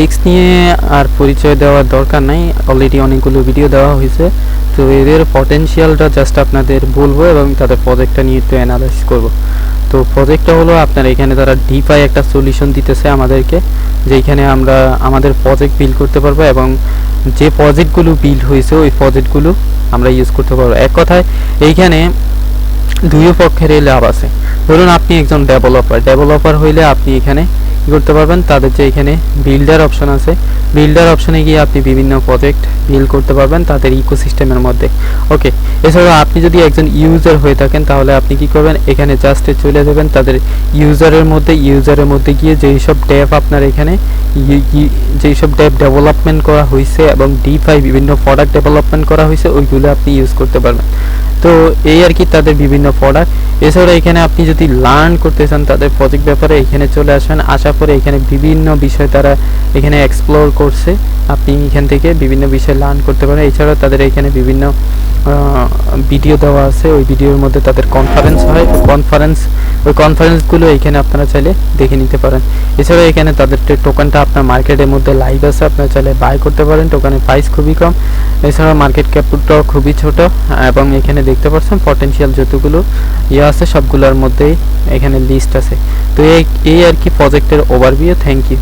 Risk নিয়ে আর পরিচয় দেওয়ার দরকার নাই, অলরেডি অনেকগুলো ভিডিও দেওয়া হয়েছে। তো এদের পটেনশিয়ালটা জাস্ট আপনাদের বলবো এবং তাদের প্রজেক্টটা নিয়ে একটু অ্যানালাইসিস করব। তো প্রজেক্টটা হলো আপনার এখানে তারা ডিফাই একটা সলিউশন দিতেছে আমাদেরকে, যেখানে আমরা আমাদের প্রজেক্ট বিল্ড করতে পারবো এবং যে প্রজেক্টগুলো বিল্ড হয়েছে ওই প্রজেক্টগুলো আমরা ইউজ করতে পারবো। এক কথায় এইখানে দুই পক্ষেরই লাভ আছে। ধরুন আপনি একজন ডেভেলপার হইলে আপনি এখানে কী করতে পারবেন, তাদের যে এখানে বিল্ডার অপশন আছে, বিল্ডার অপশনে গিয়ে আপনি বিভিন্ন প্রজেক্ট বিল্ড করতে পারবেন তাদের ইকোসিস্টেমের মধ্যে। ওকে, এছাড়াও আপনি যদি একজন ইউজার হয়ে থাকেন তাহলে আপনি কি করবেন, এখানে জাস্ট চলে যাবেন তাদের ইউজারের মধ্যে গিয়ে যেই সব ডেভ আপনার এখানে যেই সব ডেভ ডেভেলপমেন্ট করা হয়েছে এবং ডিফাই বিভিন্ন প্রোডাক্ট ডেভেলপমেন্ট করা হয়েছে ওইগুলো আপনি ইউজ করতে পারবেন। তো এই আর কি তাদের বিভিন্ন প্রোডাক্ট। এছাড়া এখানে আপনি যদি লার্ন করতে চান তাদের প্রজেক্ট ব্যাপারে এখানে চলে আসবেন, আসার পরে এখানে বিভিন্ন বিষয় তারা এখানে এক্সপ্লোর করছে, আপনি এখান থেকে বিভিন্ন বিষয় লার্ন করতে পারেন। এছাড়াও তাদের এখানে বিভিন্ন ভিডিও দেওয়া আছে, ওই ভিডিওর মধ্যে তাদের কনফারেন্স হয়, ওই কনফারেন্সগুলো এখানে আপনারা চাইলে দেখে নিতে পারেন। এছাড়াও এখানে তাদের টোকেনটা আপনার মার্কেটের মধ্যে লাইভ আছে, আপনারা চাইলে বাই করতে পারেন, টোকেনের প্রাইস খুবই কম। এছাড়াও মার্কেট ক্যাপিটাল খুবই ছোট এবং এখানে দেখতে পাচ্ছেন পটেনশিয়াল যতগুলো আছে সবগুলোর মধ্যেই এখানে লিস্ট আছে। তো এই আর কি প্রজেক্টের ওভারভিউ। Thank you.